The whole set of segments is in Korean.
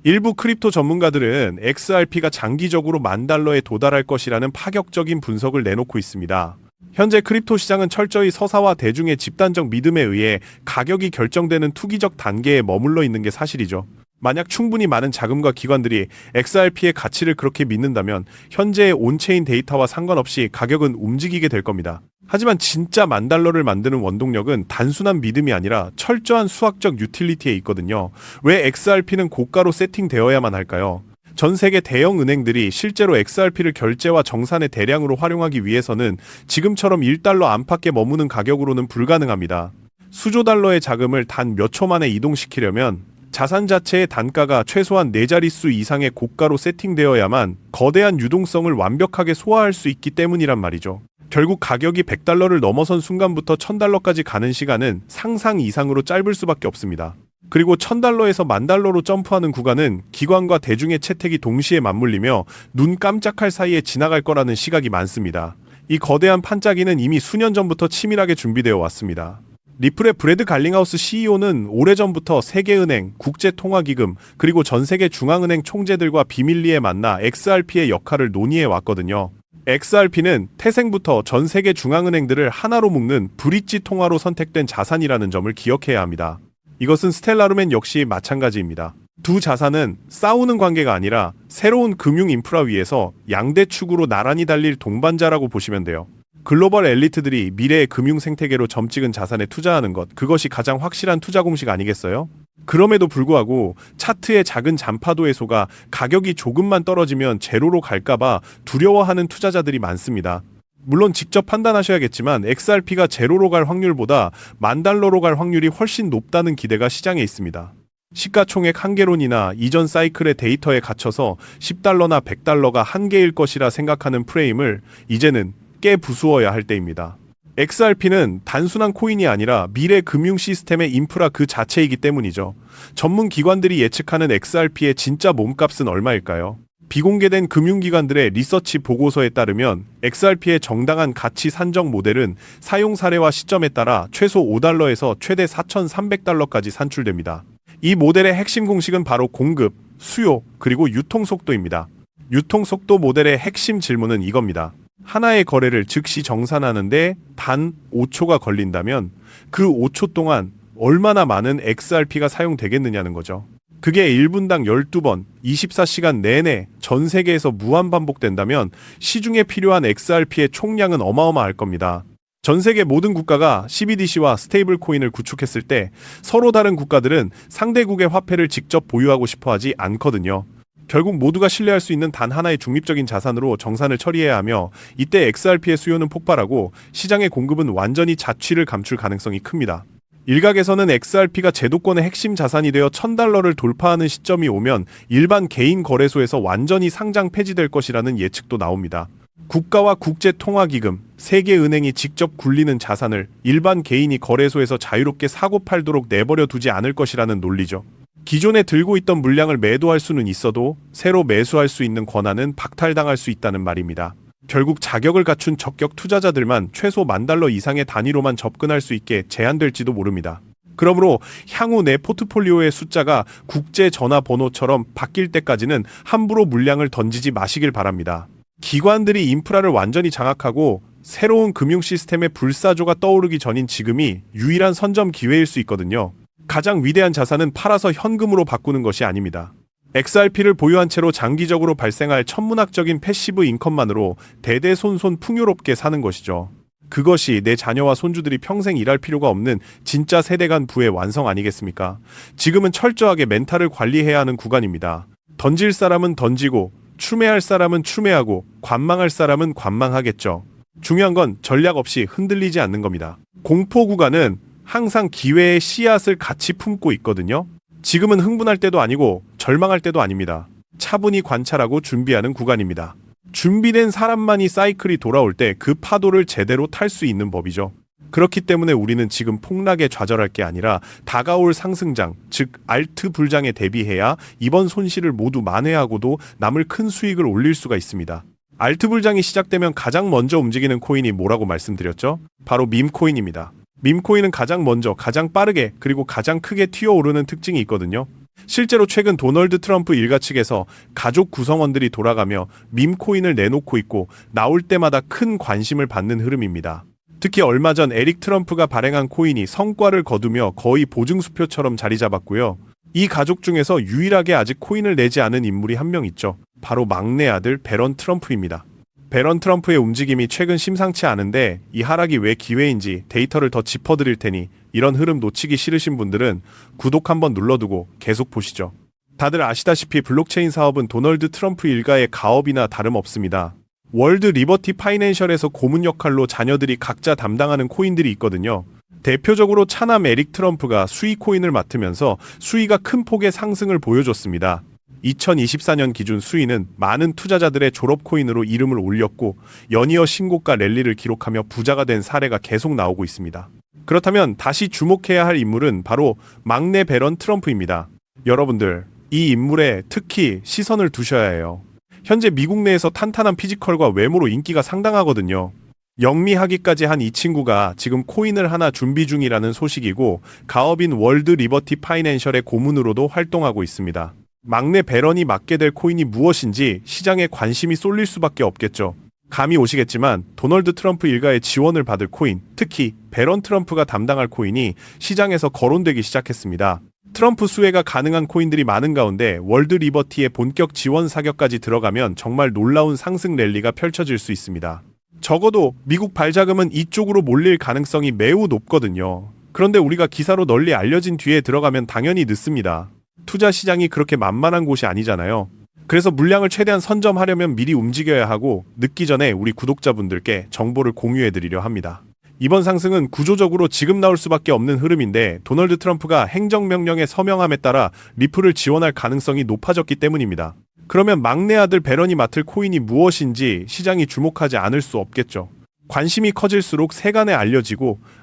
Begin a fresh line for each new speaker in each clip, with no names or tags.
일부 크립토 전문가들은 XRP가 장기적으로 $10,000에 도달할 것이라는 파격적인 분석을 내놓고 있습니다. 현재 크립토 시장은 철저히 서사와 대중의 집단적 믿음에 의해 가격이 결정되는 투기적 단계에 머물러 있는 게 사실이죠. 만약 충분히 많은 자금과 기관들이 XRP의 가치를 그렇게 믿는다면 현재의 온체인 데이터와 상관없이 가격은 움직이게 될 겁니다. 하지만 진짜 $10,000를 만드는 원동력은 단순한 믿음이 아니라 철저한 수학적 유틸리티에 있거든요. 왜 XRP는 고가로 세팅되어야만 할까요? 전 세계 대형 은행들이 실제로 XRP를 결제와 정산에 대량으로 활용하기 위해서는 지금처럼 $1 안팎에 머무는 가격으로는 불가능합니다. 수조 달러의 자금을 단 몇 초 만에 이동시키려면 자산 자체의 단가가 최소한 4자릿수 이상의 고가로 세팅되어야만 거대한 유동성을 완벽하게 소화할 수 있기 때문이란 말이죠. 결국 가격이 $100를 넘어선 순간부터 $1,000까지 가는 시간은 상상 이상으로 짧을 수밖에 없습니다. 그리고 $1,000에서 $10,000로 점프하는 구간은 기관과 대중의 채택이 동시에 맞물리며 눈 깜짝할 사이에 지나갈 거라는 시각이 많습니다. 이 거대한 판짜기는 이미 수년 전부터 치밀하게 준비되어 왔습니다. 리플의 브래드 갈링하우스 CEO는 오래전부터 세계은행, 국제통화기금, 그리고 전 세계 중앙은행 총재들과 비밀리에 만나 XRP의 역할을 논의해 왔거든요. XRP는 태생부터 전 세계 중앙은행들을 하나로 묶는 브릿지 통화로 선택된 자산이라는 점을 기억해야 합니다. 이것은 스텔라루멘 역시 마찬가지입니다. 두 자산은 싸우는 관계가 아니라 새로운 금융 인프라 위에서 양대 축으로 나란히 달릴 동반자라고 보시면 돼요. 글로벌 엘리트들이 미래의 금융 생태계로 점찍은 자산에 투자하는 것, 그것이 가장 확실한 투자 공식 아니겠어요? 그럼에도 불구하고 차트의 작은 잔파도에 속아 가격이 조금만 떨어지면 제로로 갈까봐 두려워하는 투자자들이 많습니다. 물론 직접 판단하셔야겠지만 XRP가 제로로 갈 확률보다 $10,000로 갈 확률이 훨씬 높다는 기대가 시장에 있습니다. 시가총액 한계론이나 이전 사이클의 데이터에 갇혀서 $10나 $100가 한계일 것이라 생각하는 프레임을 이제는 깨 부수어야 할 때입니다. XRP는 단순한 코인이 아니라 미래 금융 시스템의 인프라 그 자체이기 때문이죠. 전문 기관들이 예측하는 XRP의 진짜 몸값은 얼마일까요? 비공개된 금융기관들의 리서치 보고서에 따르면 XRP의 정당한 가치 산정 모델은 사용 사례와 시점에 따라 최소 $5에서 최대 $4,300까지 산출됩니다. 이 모델의 핵심 공식은 바로 공급, 수요, 그리고 유통 속도입니다. 유통 속도 모델의 핵심 질문은 이겁니다. 하나의 거래를 즉시 정산하는데 단 5초가 걸린다면 그 5초 동안 얼마나 많은 XRP가 사용되겠느냐는 거죠. 그게 1분당 12번, 24시간 내내 전 세계에서 무한 반복된다면 시중에 필요한 XRP의 총량은 어마어마할 겁니다. 전 세계 모든 국가가 CBDC와 스테이블 코인을 구축했을 때 서로 다른 국가들은 상대국의 화폐를 직접 보유하고 싶어 하지 않거든요. 결국 모두가 신뢰할 수 있는 단 하나의 중립적인 자산으로 정산을 처리해야 하며 이때 XRP의 수요는 폭발하고 시장의 공급은 완전히 자취를 감출 가능성이 큽니다. 일각에서는 XRP가 제도권의 핵심 자산이 되어 $1,000를 돌파하는 시점이 오면 일반 개인 거래소에서 완전히 상장 폐지될 것이라는 예측도 나옵니다. 국가와 국제통화기금, 세계은행이 직접 굴리는 자산을 일반 개인이 거래소에서 자유롭게 사고 팔도록 내버려 두지 않을 것이라는 논리죠. 기존에 들고 있던 물량을 매도할 수는 있어도 새로 매수할 수 있는 권한은 박탈당할 수 있다는 말입니다. 결국 자격을 갖춘 적격 투자자들만 최소 $10,000 이상의 단위로만 접근할 수 있게 제한될지도 모릅니다. 그러므로 향후 내 포트폴리오의 숫자가 국제 전화번호처럼 바뀔 때까지는 함부로 물량을 던지지 마시길 바랍니다. 기관들이 인프라를 완전히 장악하고 새로운 금융 시스템의 불사조가 떠오르기 전인 지금이 유일한 선점 기회일 수 있거든요. 가장 위대한 자산은 팔아서 현금으로 바꾸는 것이 아닙니다. XRP를 보유한 채로 장기적으로 발생할 천문학적인 패시브 인컴만으로 대대손손 풍요롭게 사는 것이죠. 그것이 내 자녀와 손주들이 평생 일할 필요가 없는 진짜 세대 간 부의 완성 아니겠습니까? 지금은 철저하게 멘탈을 관리해야 하는 구간입니다. 던질 사람은 던지고 추매할 사람은 추매하고 관망할 사람은 관망하겠죠. 중요한 건 전략 없이 흔들리지 않는 겁니다. 공포 구간은 항상 기회의 씨앗을 같이 품고 있거든요. 지금은 흥분할 때도 아니고 절망할 때도 아닙니다. 차분히 관찰하고 준비하는 구간입니다. 준비된 사람만이 사이클이 돌아올 때 그 파도를 제대로 탈 수 있는 법이죠. 그렇기 때문에 우리는 지금 폭락에 좌절할 게 아니라 다가올 상승장, 즉 알트 불장에 대비해야 이번 손실을 모두 만회하고도 남을 큰 수익을 올릴 수가 있습니다. 알트 불장이 시작되면 가장 먼저 움직이는 코인이 뭐라고 말씀드렸죠? 바로 밈코인입니다. 밈코인은 가장 먼저, 가장 빠르게, 그리고 가장 크게 튀어오르는 특징이 있거든요. 실제로 최근 도널드 트럼프 일가 측에서 가족 구성원들이 돌아가며 밈코인을 내놓고 있고 나올 때마다 큰 관심을 받는 흐름입니다. 특히 얼마 전 에릭 트럼프가 발행한 코인이 성과를 거두며 거의 보증수표처럼 자리 잡았고요. 이 가족 중에서 유일하게 아직 코인을 내지 않은 인물이 한 명 있죠. 바로 막내 아들 베런 트럼프입니다. 베런 트럼프의 움직임이 최근 심상치 않은데 이 하락이 왜 기회인지 데이터를 더 짚어드릴 테니 이런 흐름 놓치기 싫으신 분들은 구독 한번 눌러두고 계속 보시죠. 다들 아시다시피 블록체인 사업은 도널드 트럼프 일가의 가업이나 다름없습니다. 월드 리버티 파이낸셜에서 고문 역할로 자녀들이 각자 담당하는 코인들이 있거든요. 대표적으로 차남 에릭 트럼프가 수위 코인을 맡으면서 수위가 큰 폭의 상승을 보여줬습니다. 2024년 기준 수위는 많은 투자자들의 졸업 코인으로 이름을 올렸고 연이어 신고가 랠리를 기록하며 부자가 된 사례가 계속 나오고 있습니다. 그렇다면 다시 주목해야 할 인물은 바로 막내 베런 트럼프입니다. 여러분들, 이 인물에 특히 시선을 두셔야 해요. 현재 미국 내에서 탄탄한 피지컬과 외모로 인기가 상당하거든요. 영미하기까지 한 이 친구가 지금 코인을 하나 준비 중이라는 소식이고 가업인 월드 리버티 파이낸셜의 고문으로도 활동하고 있습니다. 막내 베런이 맡게 될 코인이 무엇인지 시장에 관심이 쏠릴 수밖에 없겠죠. 감이 오시겠지만 도널드 트럼프 일가의 지원을 받을 코인, 특히 베런 트럼프가 담당할 코인이 시장에서 거론되기 시작했습니다. 트럼프 수혜가 가능한 코인들이 많은 가운데 월드 리버티의 본격 지원 사격까지 들어가면 정말 놀라운 상승 랠리가 펼쳐질 수 있습니다. 적어도 미국 발자금은 이쪽으로 몰릴 가능성이 매우 높거든요. 그런데 우리가 기사로 널리 알려진 뒤에 들어가면 당연히 늦습니다. 투자 시장이 그렇게 만만한 곳이 아니잖아요. 그래서 물량을 최대한 선점하려면 미리 움직여야 하고 늦기 전에 우리 구독자분들께 정보를 공유해드리려 합니다. 이번 상승은 구조적으로 지금 나올 수밖에 없는 흐름인데 도널드 트럼프가 행정명령에 서명함에 따라 리플을 지원할 가능성이 높아졌기 때문입니다. 그러면 막내 아들 베런이 맡을 코인이 무엇인지 시장이 주목하지 않을 수 없겠죠. 관심이 커질수록 세간에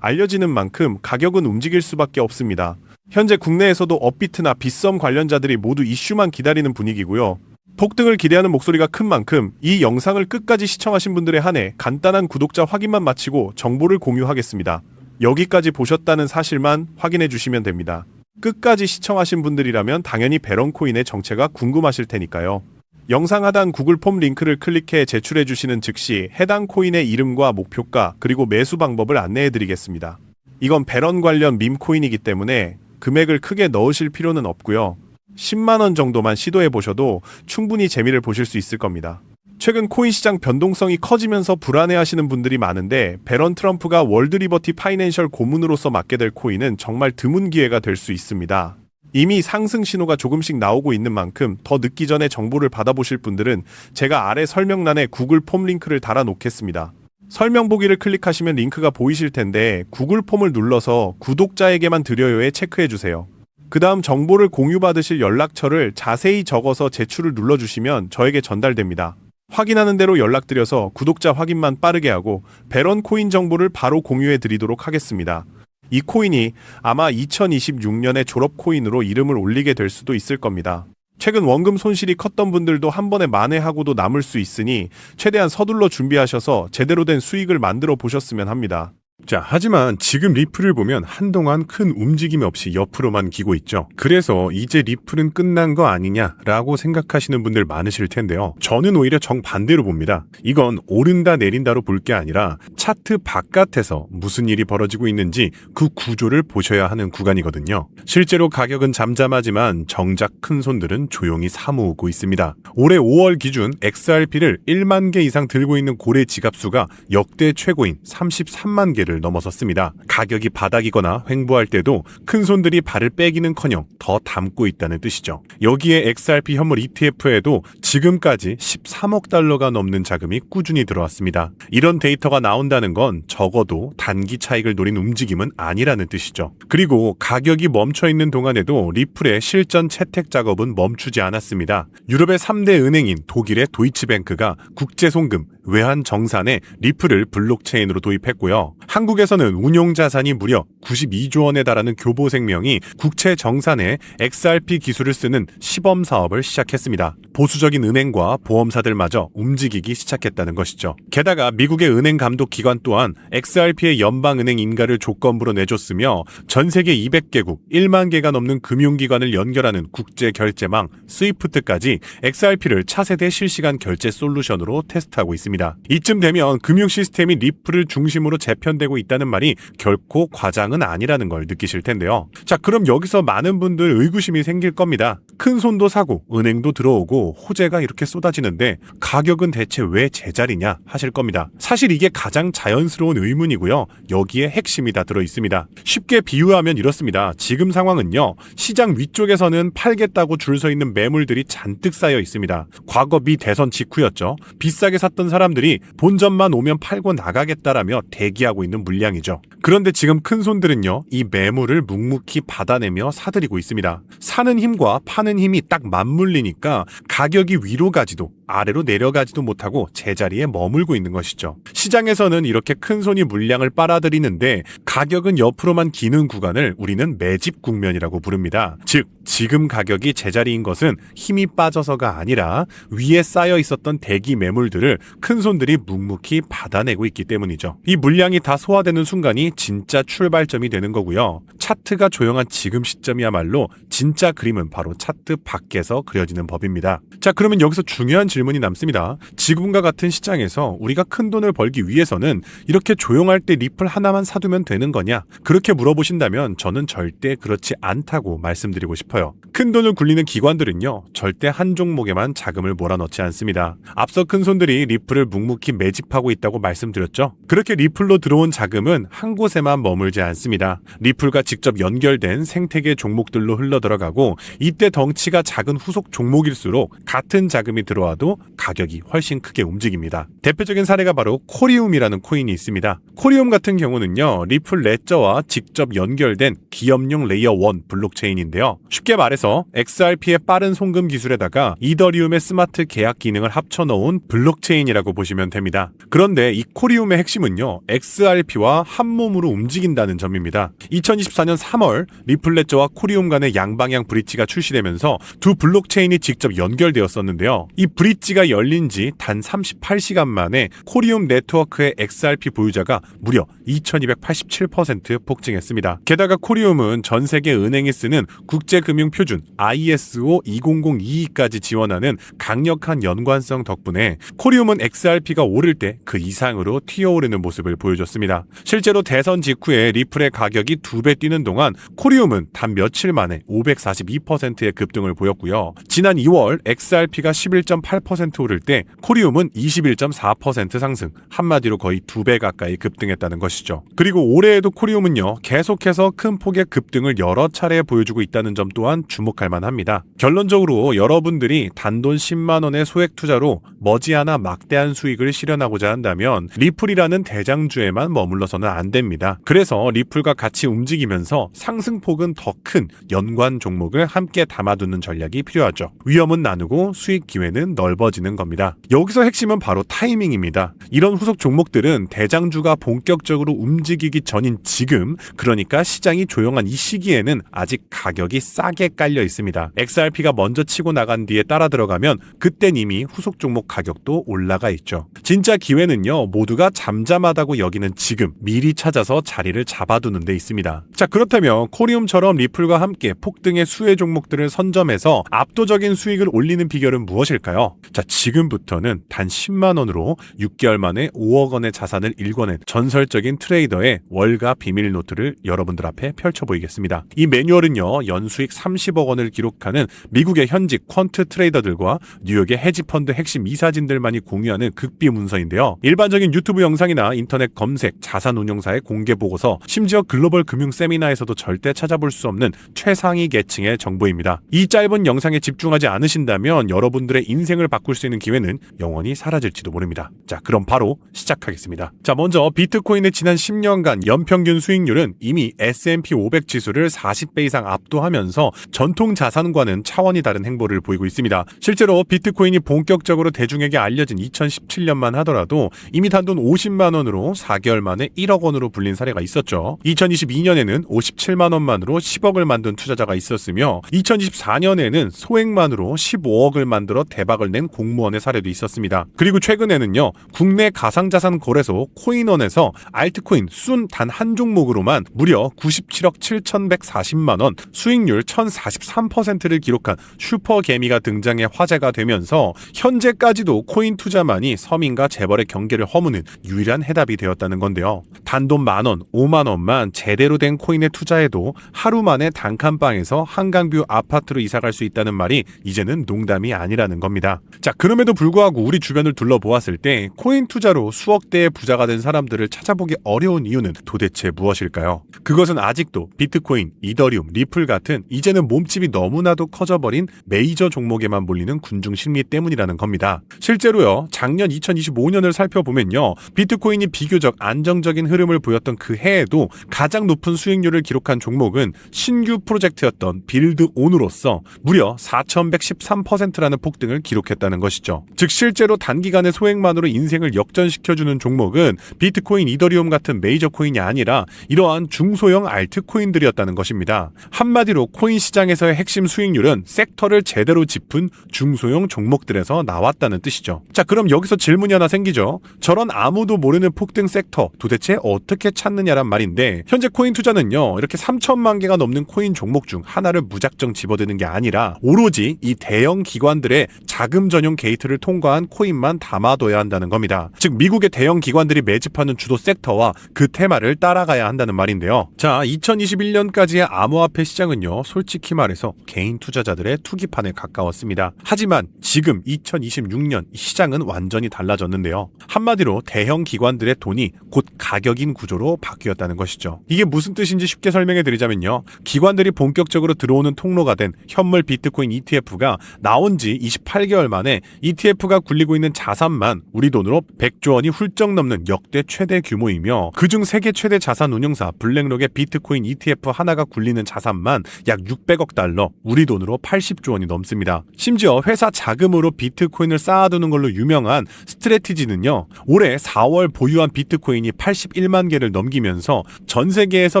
알려지는 만큼 가격은 움직일 수밖에 없습니다. 현재 국내에서도 업비트나 빗썸 관련자들이 모두 이슈만 기다리는 분위기고요. 폭등을 기대하는 목소리가 큰 만큼 이 영상을 끝까지 시청하신 분들에 한해 간단한 구독자 확인만 마치고 정보를 공유하겠습니다. 여기까지 보셨다는 사실만 확인해 주시면 됩니다. 끝까지 시청하신 분들이라면 당연히 베런코인의 정체가 궁금하실 테니까요. 영상 하단 구글 폼 링크를 클릭해 제출해 주시는 즉시 해당 코인의 이름과 목표가 그리고 매수 방법을 안내해 드리겠습니다. 이건 베런 관련 밈 코인이기 때문에 금액을 크게 넣으실 필요는 없고요. 10만원 정도만 시도해 보셔도 충분히 재미를 보실 수 있을 겁니다. 최근 코인 시장 변동성이 커지면서 불안해하시는 분들이 많은데 베런 트럼프가 월드 리버티 파이낸셜 고문으로서 맡게 될 코인은 정말 드문 기회가 될 수 있습니다. 이미 상승 신호가 조금씩 나오고 있는 만큼 더 늦기 전에 정보를 받아보실 분들은 제가 아래 설명란에 구글 폼 링크를 달아 놓겠습니다. 설명 보기를 클릭하시면 링크가 보이실 텐데 구글 폼을 눌러서 구독자에게만 드려요에 체크해주세요. 그 다음 정보를 공유받으실 연락처를 자세히 적어서 제출을 눌러주시면 저에게 전달됩니다. 확인하는 대로 연락드려서 구독자 확인만 빠르게 하고 베런 코인 정보를 바로 공유해 드리도록 하겠습니다. 이 코인이 아마 2026년에 졸업 코인으로 이름을 올리게 될 수도 있을 겁니다. 최근 원금 손실이 컸던 분들도 한 번에 만회하고도 남을 수 있으니 최대한 서둘러 준비하셔서 제대로 된 수익을 만들어 보셨으면 합니다.
자, 하지만 지금 리플을 보면 한동안 큰 움직임 없이 옆으로만 기고 있죠. 그래서 이제 리플은 끝난 거 아니냐라고 생각하시는 분들 많으실 텐데요. 저는 오히려 정반대로 봅니다. 이건 오른다 내린다로 볼 게 아니라 차트 바깥에서 무슨 일이 벌어지고 있는지 그 구조를 보셔야 하는 구간이거든요. 실제로 가격은 잠잠하지만 정작 큰 손들은 조용히 사모으고 있습니다. 올해 5월 기준 XRP를 1만 개 이상 들고 있는 고래 지갑수가 역대 최고인 33만 개를 넘어섰습니다. 가격이 바닥이거나 횡보할 때도 큰 손들이 발을 빼기는커녕 더 담고 있다는 뜻이죠. 여기에 XRP 현물 ETF에도 지금까지 13억 달러가 넘는 자금이 꾸준히 들어왔습니다. 이런 데이터가 나온다는 건 적어도 단기 차익을 노린 움직임은 아니라는 뜻이죠. 그리고 가격이 멈춰있는 동안에도 리플의 실전 채택 작업은 멈추지 않았습니다. 유럽의 3대 은행인 독일의 도이치뱅크가 국제송금, 외환 정산에 리플을 블록체인으로 도입했고요. 한국에서는 운용 자산이 무려 92조 원에 달하는 교보생명이 국채 정산에 XRP 기술을 쓰는 시범 사업을 시작했습니다. 보수적인 은행과 보험사들마저 움직이기 시작했다는 것이죠. 게다가 미국의 은행 감독 기관 또한 XRP의 연방은행 인가를 조건부로 내줬으며 전 세계 200개국 1만 개가 넘는 금융기관을 연결하는 국제 결제망 스위프트까지 XRP를 차세대 실시간 결제 솔루션으로 테스트하고 있습니다. 이쯤 되면 금융 시스템이 리플을 중심으로 재편되고 있다는 말이 결코 과장은 아니라는 걸 느끼실 텐데요. 자, 그럼 여기서 많은 분들 의구심이 생길 겁니다. 큰 손도 사고 은행도 들어오고 호재가 이렇게 쏟아지는데 가격은 대체 왜 제자리냐 하실 겁니다. 사실 이게 가장 자연스러운 의문이고요. 여기에 핵심이 다 들어 있습니다. 쉽게 비유하면 이렇습니다. 지금 상황은요. 시장 위쪽에서는 팔겠다고 줄 서 있는 매물들이 잔뜩 쌓여 있습니다. 과거 미 대선 직후였죠. 비싸게 샀던 사람들이 본전만 오면 팔고 나가겠다라며 대기하고 있는 물량이죠. 그런데 지금 큰 손들은요. 이 매물을 묵묵히 받아내며 사들이고 있습니다. 사는 힘과 파는 힘이 딱 맞물리니까 가격이 위로 가지도 아래로 내려가지도 못하고 제자리에 머물고 있는 것이죠. 시장에서는 이렇게 큰 손이 물량을 빨아들이는데 가격은 옆으로만 기는 구간을 우리는 매집 국면이라고 부릅니다. 즉 지금 가격이 제자리인 것은 힘이 빠져서가 아니라 위에 쌓여 있었던 대기 매물들을 큰 손들이 묵묵히 받아내고 있기 때문이죠. 이 물량이 다 소화되는 순간이 진짜 출발점이 되는 거고요. 차트가 조용한 지금 시점이야말로 진짜 그림은 바로 차트 밖에서 그려지는 법입니다. 자, 그러면 여기서 중요한 질문이 남습니다. 지금과 같은 시장에서 우리가 큰 돈을 벌기 위해서는 이렇게 조용할 때 리플 하나만 사두면 되는 거냐? 그렇게 물어보신다면 저는 절대 그렇지 않다고 말씀드리고 싶어요. 큰 돈을 굴리는 기관들은요. 절대 한 종목에만 자금을 몰아넣지 않습니다. 앞서 큰 손들이 리플을 묵묵히 매집하고 있다고 말씀드렸죠. 그렇게 리플로 들어온 자금은 한 곳에만 머물지 않습니다. 리플과 직접 연결된 생태계 종목들로 흘러들어가고 이때 덩치가 작은 후속 종목일수록 같은 자금이 들어와도 가격이 훨씬 크게 움직입니다. 대표적인 사례가 바로 코리움이라는 코인이 있습니다. 코리움 같은 경우는요. 리플 레저와 직접 연결된 기업용 레이어 1 블록체인인데요. 쉽게 말해서 XRP의 빠른 송금 기술에다가 이더리움의 스마트 계약 기능을 합쳐놓은 블록체인이라고 보시면 됩니다. 그런데 이 코리움의 핵심은요. XRP와 한 몸으로 움직인다는 점입니다. 2024년 3월 리플 레저와 코리움 간의 양방향 브릿지가 출시되면서 두 블록체인이 직접 연결되었었는데요. 이 브릿지가 열린 지 단 38시간 만에 코리움 네트워크의 XRP 보유자가 무려 2287% 폭증했습니다. 게다가 코리움은 전 세계 은행이 쓰는 국제금융표준 ISO 20022까지 지원하는 강력한 연관성 덕분에 코리움은 XRP가 오를 때 그 이상으로 튀어오르는 모습을 보여줬습니다. 실제로 대선 직후에 리플의 가격이 2배 뛰는 동안 코리움은 단 며칠 만에 542%의 급등을 보였고요. 지난 2월 XRP가 11.8% 오를 때 코리움은 21.4% 상승, 한마디로 거의 2배 가까이 급등했다는 것이죠. 그리고 올해에도 코리움은요, 계속해서 큰 폭의 급등을 여러 차례 보여주고 있다는 점 또한 주목할 만합니다. 결론적으로 여러분들이 단돈 10만 원의 소액 투자로 머지않아 막대한 수익을 실현하고자 한다면 리플이라는 대장주에만 머물러서는 안 됩니다. 그래서 리플과 같이 움직이면서 상승폭은 더 큰 연관 종목을 함께 담아두는 전략이 필요하죠. 위험은 나누고 수익 기회는 넓어지는 겁니다. 여기서 핵심은 바로 타이밍입니다. 이런 후속 종목들은 대장주가 본격적으로 움직이기 전인 지금, 그러니까 시장이 조용한 이 시기에는 아직 가격이 싸게 깔려 있습니다. XRP가 먼저 치고 나간 뒤에 따라 들어가면 그땐 이미 후속 종목 가격도 올라가 있죠. 진짜 기회는요, 모두가 잠잠하다고 여기는 지금 미리 찾아서 자리를 잡아두는 데 있습니다. 자, 그렇다면 코리움처럼 리플과 함께 폭등의 수혜 종목들을 선점해서 압도적인 수익을 올리는 비결은 무엇일까요? 자, 지금부터는 단 10만 원으로 6개월 만에 5억 원의 자산을 일궈낸 전설적인 트레이더의 월가 비밀 노트를 여러분들 앞에 펼쳐 보이겠습니다. 이 매뉴얼은요, 연수익 30억 원을 기록하는 미국의 현직 퀀트 트레이더들과 뉴욕의 헤지펀드 핵심 이사진들만이 공유하는 극비 문서인데요. 일반적인 유튜브 영상이나 인터넷 검색, 자산운용사의 공개 보고서, 심지어 글로벌 금융 세미나에서도 절대 찾아볼 수 없는 최상위 계층의 정보입니다. 이 짧은 영상에 집중하지 않으신다면 여러분들의 인생을 바꿀 수 있는 기회는 영원히 사라질지도 모릅니다. 자, 그럼 바로 시작하겠습니다. 자, 먼저 비트코인의 지난 10년간 연평균 수익률은 이미 S&P 500 지수를 40배 이상 압도하면서 전통 자산과는 차원이 다른 행보를 보이고 있습니다. 실제로 비트코인이 본격적으로 대중에게 알려진 2017년만 하더라도 이미 단돈 50만 원으로 4개월 만에 1억 원으로 불린 사례가 있었죠. 2022년에는 57만 원만으로 10억을 만든 투자자가 있었으며 2024년에는 소액만으로 15억을 만들어 대박을 낸 공무원의 사례도 있었습니다. 그리고 최근에는요, 국내 가상자산 거래소 코인원에서 알트코인 순 단 한 종목으로만 무려 97억 7,140만 원, 수익률 1,043%를 기록한 슈퍼개미가 등장해 화제가 되면서 현재까지도 코인 투자만이 서민과 재벌의 경계를 허무는 유일한 해답이 되었다는 건데요. 단돈 만원, 5만 원만 제대로 된 코인에 투자해도 하루 만에 단칸방에서 한강뷰 아파트로 이사갈 수 있다는 말이 이제는 농담이 아니라는 겁니다. 자, 그럼에도 불구하고 우리 주변을 둘러보았을 때 코인 투자로 수억 대의 부자가 된 사람들을 찾아보기 어려운 이유는 도대체 무엇일까요? 그것은 아직도 비트코인, 이더리움, 리플 같은 이제는 몸집이 너무나도 커져버린 메이저 종목에만 몰리는 군중 심리 때문이라는 겁니다. 실제로요, 작년 2025년을 살펴보면요, 비트코인이 비교적 안정적인 흐름을 보였던 그 해에도 가장 높은 수익률을 기록한 종목은 신규 프로젝트였던 빌드온으로서 무려 4,113%라는 폭등을 기록했다는 것이죠. 즉 실제로 단기간의 소액만으로 인생을 역전시켜주는 종목은 비트코인, 이더리움 같은 메이저 코인이 아니라 이러한 중소형 알트코인들이었다는 것입니다. 한마디로 코인 시장에서의 핵심 수익률은 섹터를 제대로 짚은 중소형 종목들에서 나왔다는 뜻이죠. 자, 그럼 여기서 질문이 하나 생기죠. 저런 아무도 모르는 폭등 섹터 도대체 어떻게 찾느냐란 말인데, 현재 코인 투자는요, 이렇게 3천만 개가 넘는 코인 종목 중 하나를 무작정 집어드는 게 아니라 오로지 이 대형 기관들의 자금 전용 게이트를 통과한 코인만 담아둬야 한다는 겁니다. 즉 미국의 대형 기관들이 매집하는 주도 섹터와 그 테마를 따라가야 한다는 말인데요. 자, 2021년까지의 암호화폐 시장은요, 솔직히 말해서 개인 투자자들의 투기판에 가까웠습니다. 하지만 지금 2026년 시장은 완전히 달라졌는데요. 한마디로 대형 기관들의 돈이 곧 가격인 구조로 바뀌었다는 것이죠. 이게 무슨 뜻인지 쉽게 설명해 드리자면요, 기관들이 본격적으로 들어오는 통로가 된 현물 비트코인 ETF가 나온 지 28개월 만에 ETF가 굴리고 있는 자산만 우리 돈으로 100조 원이 훌쩍 넘는 역대 최대 규모이며, 그중 세계 최대 자산 운용사 블랙록의 비트코인 ETF 하나가 굴리는 자산만 약 600억 달러, 우리 돈으로 80조 원이 넘습니다. 심지어 회사 자금으로 비트코인을 쌓아두는 걸로 유명한 스트래티지는요, 올해 4월 보유한 비트코인이 81만 개를 넘기면서 전 세계에서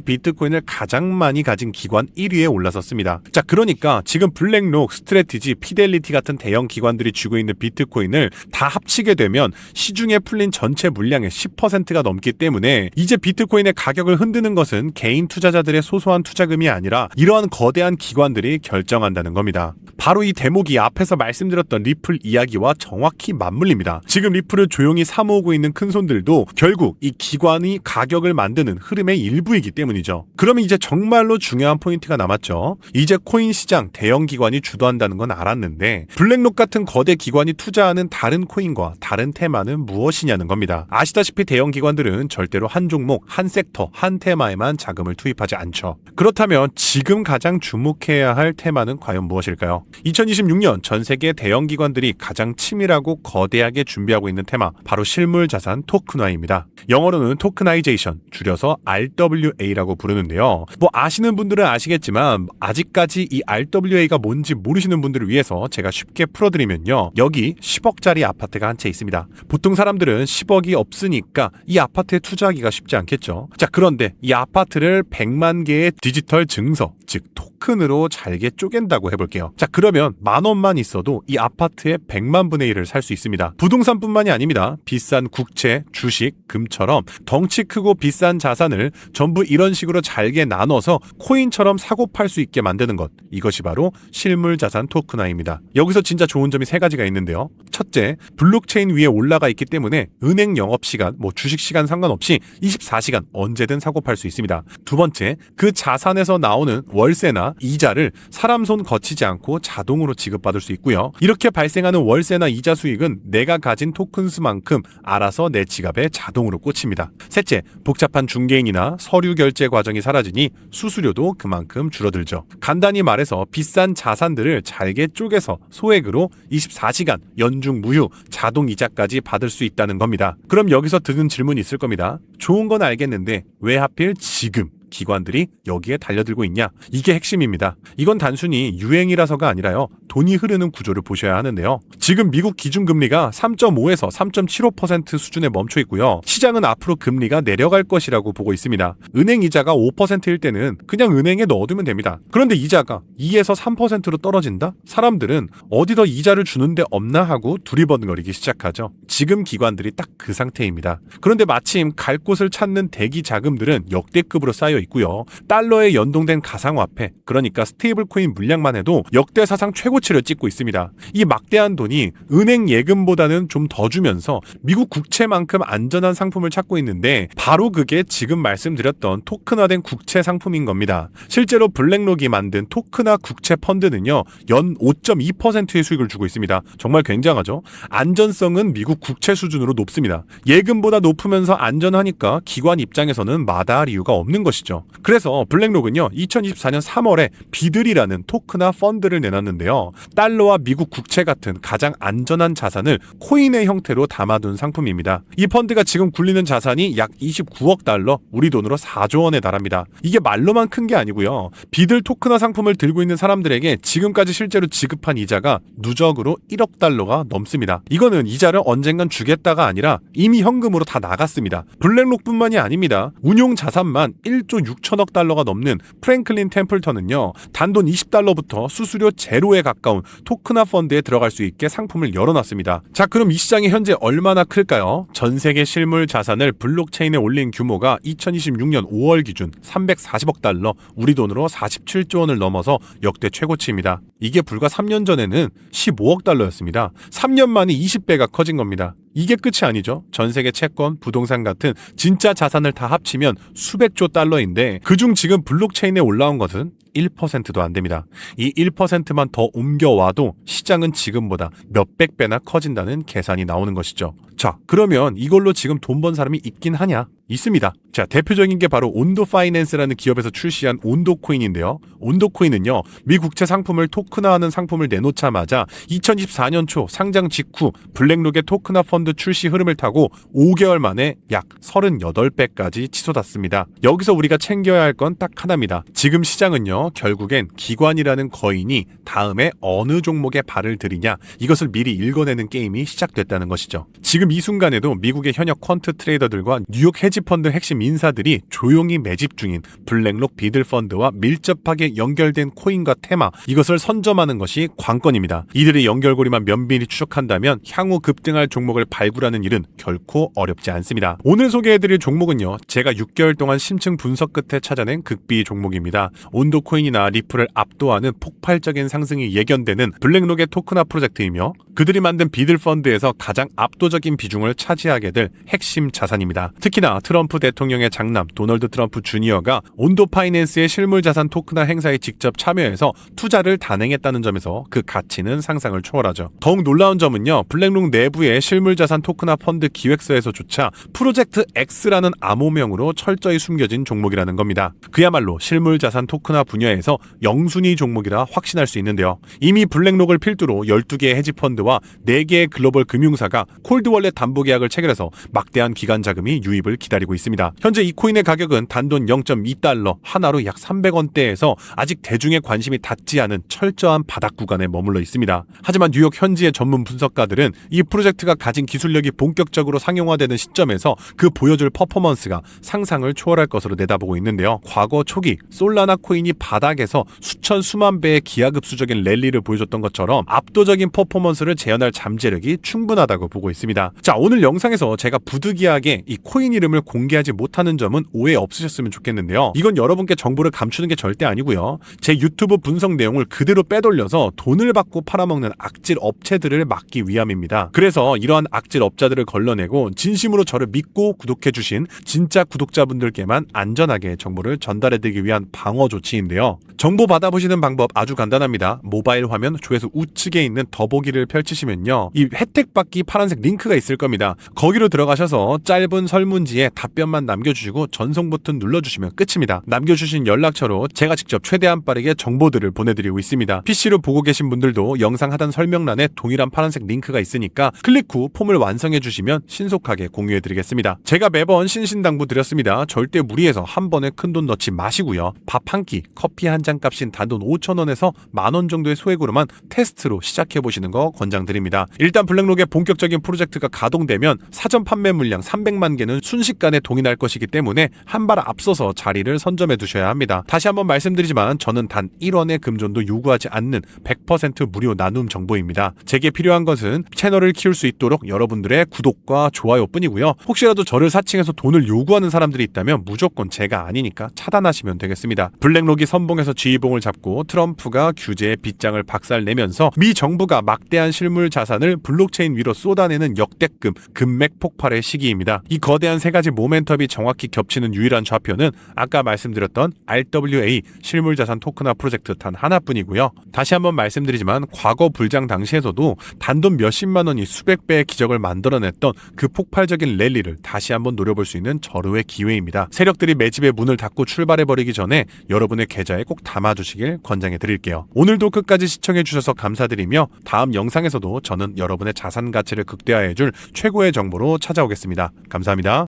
비트코인을 가장 많이 가진 기관 1위에 올라섰습니다. 자, 그러니까 지금 블랙록, 스트래티지, 피델리티 같은 대형 기관들이 쥐고 있는 비트코인을 다 합치게 되면 시중에 풀린 전체 물량의 10%가 넘기 때문에 이제 비트코인의 가격을 흔드는 것은 개인 투자자들의 소소한 투자금이 아니라 이러한 거대한 기관들이 결정한다는 겁니다. 바로 이 대목이 앞에서 말씀드렸던 리플 이야기와 정확히 맞물립니다. 지금 리플을 조용히 사모으고 있는 큰손들도 결국 이 기관이 가격을 만드는 흐름의 일부이기 때문이죠. 그러면 이제 정말로 중요한 포인트가 남았죠. 이제 코인 시장 대형 기관이 주도한다는 건 알았는데 블랙록 같은 거대 기관이 투자하는 다른 코인과 다른 테마는 무엇이냐는 겁니다. 아시다시피 대형 기관들은 절대로 한 종목, 한 섹터, 한 테마에만 자금을 투입하지 않죠. 그렇다면 지금 가장 주목해야 할 테마는 과연 무엇일까요? 2026년 전 세계 대형 기관들이 가장 치밀하고 거대하게 준비하고 있는 테마, 바로 실물 자산 토큰화입니다. 영어로는 토크나이제이션, 줄여서 RWA라고 부르는데요. 아시는 분들은 아시겠지만 아직까지 이 RWA가 뭔지 모르시는 분들을 위해서 제가 쉽게 풀어드리면요, 여기 10억짜리 아파트가 한 채 있습니다. 보통 사람들은 10억이 없으니까 이 아파트에 투자하기가 쉽지 않겠죠. 자, 그런데 이 아파트를 100만 개의 디지털 증서, 즉 토큰으로 잘게 쪼갠다고 해볼게요. 자, 그러면 10,000원만 있어도 이 아파트의 100만 분의 1을 살 수 있습니다. 부동산뿐만이 아닙니다. 비싼 국채, 주식, 금처럼 덩치 크고 비싼 자산을 전부 이런 식으로 잘게 나눠서 코인처럼 사고 팔 수 있게 만드는 것, 이것이 바로 실물 자산 토큰화입니다. 여기서 진짜 좋은 점이 3가지가 있는데요. 첫째, 블록체인 위에 올라가 있기 때문에 은행 영업시간, 주식시간 상관없이 24시간 언제든 사고 팔 수 있습니다. 두 번째, 그 자산에서 나오는 월세나 이자를 사람 손 거치지 않고
자동으로 지급받을 수 있고요. 이렇게 발생하는 월세나 이자 수익은 내가 가진 토큰 수만큼 알아서 내 지갑에 자동으로 꽂힙니다. 셋째, 복잡한 중개인이나 서류 결제 과정이 사라지니 수수료도 그만큼 줄어들죠. 간단히 말해서 비싼 자산들을 잘게 쪼개서 소액으로 24시간 연중 무휴 자동 이자까지 받을 수 있다는 겁니다. 그럼 여기서 드는 질문이 있을 겁니다. 좋은 건 알겠는데 왜 하필 지금 기관들이 여기에 달려들고 있냐? 이게 핵심입니다. 이건 단순히 유행이라서가 아니라요. 돈이 흐르는 구조를 보셔야 하는데요. 지금 미국 기준금리가 3.5에서 3.75% 수준에 멈춰 있고요. 시장은 앞으로 금리가 내려갈 것이라고 보고 있습니다. 은행 이자가 5%일 때는 그냥 은행에 넣어두면 됩니다. 그런데 이자가 2에서 3%로 떨어진다? 사람들은 어디 더 이자를 주는데 없나 하고 두리번거리기 시작하죠. 지금 기관들이 딱 그 상태입니다. 그런데 마침 갈 곳을 찾는 대기 자금들은 역대급으로 쌓여 있고요. 달러에 연동된 가상화폐, 그러니까 스테이블 코인 물량만 해도 역대 사상 최고치를 찍고 있습니다. 이 막대한 돈이 은행 예금보다는 좀 더 주면서 미국 국채만큼 안전한 상품을 찾고 있는데 바로 그게 지금 말씀드렸던 토큰화된 국채 상품인 겁니다. 실제로 블랙록이 만든 토큰화 국채 펀드는요, 연 5.2%의 수익을 주고 있습니다. 정말 굉장하죠? 안전성은 미국 국채 수준으로 높습니다. 예금보다 높으면서 안전하니까 기관 입장에서는 마다할 이유가 없는 것이죠. 그래서 블랙록은요, 2024년 3월에 비들이라는 토크나 펀드를 내놨는데요. 달러와 미국 국채 같은 가장 안전한 자산을 코인의 형태로 담아둔 상품입니다. 이 펀드가 지금 굴리는 자산이 약 29억 달러, 우리 돈으로 4조 원에 달합니다. 이게 말로만 큰 게 아니고요. 비들 토크나 상품을 들고 있는 사람들에게 지금까지 실제로 지급한 이자가 누적으로 1억 달러가 넘습니다. 이거는 이자를 언젠간 주겠다가 아니라 이미 현금으로 다 나갔습니다. 블랙록뿐만이 아닙니다. 운용 자산만 1조 6천억 달러가 넘는 프랭클린 템플턴은요, 단돈 20달러부터 수수료 제로에 가까운 토크나 펀드에 들어갈 수 있게 상품을 열어놨습니다. 자, 그럼 이 시장이 현재 얼마나 클까요? 전 세계 실물 자산을 블록체인에 올린 규모가 2026년 5월 기준 340억 달러, 우리 돈으로 47조 원을 넘어서 역대 최고치입니다. 이게 불과 3년 전에는 15억 달러였습니다. 3년 만에 20배가 커진 겁니다. 이게 끝이 아니죠. 전 세계 채권, 부동산 같은 진짜 자산을 다 합치면 수백조 달러인데 그중 지금 블록체인에 올라온 것은 1%도 안 됩니다. 이 1%만 더 옮겨와도 시장은 지금보다 몇백 배나 커진다는 계산이 나오는 것이죠. 자, 그러면 이걸로 지금 돈 번 사람이 있긴 하냐? 있습니다. 자, 대표적인 게 바로 온도 파이낸스라는 기업에서 출시한 온도 코인인데요. 온도 코인은요, 미 국채 상품을 토큰화하는 상품을 내놓자마자 2024년 초 상장 직후 블랙록의 토큰화 펀드 출시 흐름을 타고 5개월 만에 약 38배까지 치솟았습니다. 여기서 우리가 챙겨야 할 건 딱 하나입니다. 지금 시장은요, 결국엔 기관이라는 거인이 다음에 어느 종목에 발을 들이냐, 이것을 미리 읽어내는 게임이 시작됐다는 것이죠. 지금 이 순간에도 미국의 현역 퀀트 트레이더들과 뉴욕 헤지펀드 핵심 인사들이 조용히 매집 중인 블랙록 비들 펀드와 밀접하게 연결된 코인과 테마, 이것을 선점하는 것이 관건입니다. 이들의 연결고리만 면밀히 추적한다면 향후 급등할 종목을 발굴하는 일은 결코 어렵지 않습니다. 오늘 소개해드릴 종목은요, 제가 6개월 동안 심층 분석 끝에 찾아낸 극비 종목입니다. 온도 코인이나 리플을 압도하는 폭발적인 상승이 예견되는 블랙록의 토큰화 프로젝트이며 그들이 만든 비들 펀드에서 가장 압도적인 비중을 차지하게 될 핵심 자산입니다. 특히나 트럼프 대통령의 장남 도널드 트럼프 주니어가 온도 파이낸스의 실물 자산 토큰화 행사에 직접 참여해서 투자를 단행했다는 점에서 그 가치는 상상을 초월하죠. 더욱 놀라운 점은요, 블랙록 내부의 실물 자산 토큰화 펀드 기획서에서조차 프로젝트 X라는 암호명으로 철저히 숨겨진 종목이라는 겁니다. 그야말로 실물 자산 토큰화 분야에서 영순위 종목이라 확신할 수 있는데요. 이미 블랙록을 필두로 12개의 헤지펀드와 4개의 글로벌 금융사가 콜드월렛 담보계약을 체결해서 막대한 기관 자금이 유입을 기다리고 있습니다. 현재 이 코인의 가격은 단돈 0.2달러, 하나로 약 300원대에서 아직 대중의 관심이 닿지 않은 철저한 바닥 구간에 머물러 있습니다. 하지만 뉴욕 현지의 전문 분석가들은 이 프로젝트가 가진 기술력이 본격적으로 상용화되는 시점에서 그 보여줄 퍼포먼스가 상상을 초월할 것으로 내다보고 있는데요. 과거 초기 솔라나 코인이 바닥에서 수천 수만 배의 기하급수적인 랠리를 보여줬던 것처럼 압도적인 퍼포먼스를 재현할 잠재력이 충분하다고 보고 있습니다. 자, 오늘 영상에서 제가 부득이하게 이 코인 이름을 내용을 공개하지 못하는 점은 오해 없으셨으면 좋겠는데요. 이건 여러분께 정보를 감추는 게 절대 아니고요. 제 유튜브 분석 내용을 그대로 빼돌려서 돈을 받고 팔아먹는 악질 업체들을 막기 위함입니다. 그래서 이러한 악질 업자들을 걸러내고 진심으로 저를 믿고 구독해주신 진짜 구독자분들께만 안전하게 정보를 전달해드리기 위한 방어 조치인데요. 정보 받아보시는 방법 아주 간단합니다. 모바일 화면 조회수 우측에 있는 더보기를 펼치시면요, 이 혜택 받기 파란색 링크가 있을 겁니다. 거기로 들어가셔서 짧은 설문지에 답변만 남겨주시고 전송 버튼 눌러주시면 끝입니다. 남겨주신 연락처로 제가 직접 최대한 빠르게 정보들을 보내드리고 있습니다. PC로 보고 계신 분들도 영상 하단 설명란에 동일한 파란색 링크가 있으니까 클릭 후 폼을 완성해주시면 신속하게 공유해드리겠습니다. 제가 매번 신신당부 드렸습니다. 절대 무리해서 한 번에 큰돈 넣지 마시고요. 밥 한 끼, 커피 한 잔 값인 단돈 5,000원에서 만원 정도의 소액으로만 테스트로 시작해보시는 거 권장드립니다. 일단 블랙록의 본격적인 프로젝트가 가동되면 사전 판매 물량 300만 개는 순식간에 동인할 것이기 때문에 한 발 앞서서 자리를 선점해 두셔야 합니다. 다시 한번 말씀드리지만 저는 단 1원의 금전도 요구하지 않는 100% 무료 나눔 정보입니다. 제게 필요한 것은 채널을 키울 수 있도록 여러분들의 구독과 좋아요 뿐이고요. 혹시라도 저를 사칭해서 돈을 요구하는 사람들이 있다면 무조건 제가 아니니까 차단하시면 되겠습니다. 블랙록이 선봉에서 지휘봉을 잡고 트럼프가 규제의 빗장을 박살내면서 미 정부가 막대한 실물 자산을 블록체인 위로 쏟아내는 역대급 금맥 폭발의 시기입니다. 이 거대한 세 가지 모멘텀이 정확히 겹치는 유일한 좌표는 아까 말씀드렸던 RWA 실물 자산 토큰화 프로젝트 단 하나뿐이고요. 다시 한번 말씀드리지만 과거 불장 당시에서도 단돈 몇십만 원이 수백 배의 기적을 만들어냈던 그 폭발적인 랠리를 다시 한번 노려볼 수 있는 절호의 기회입니다. 세력들이 매집의 문을 닫고 출발해버리기 전에 여러분의 계좌에 꼭 담아주시길 권장해 드릴게요. 오늘도 끝까지 시청해 주셔서 감사드리며 다음 영상에서도 저는 여러분의 자산 가치를 극대화해줄 최고의 정보로 찾아오겠습니다. 감사합니다.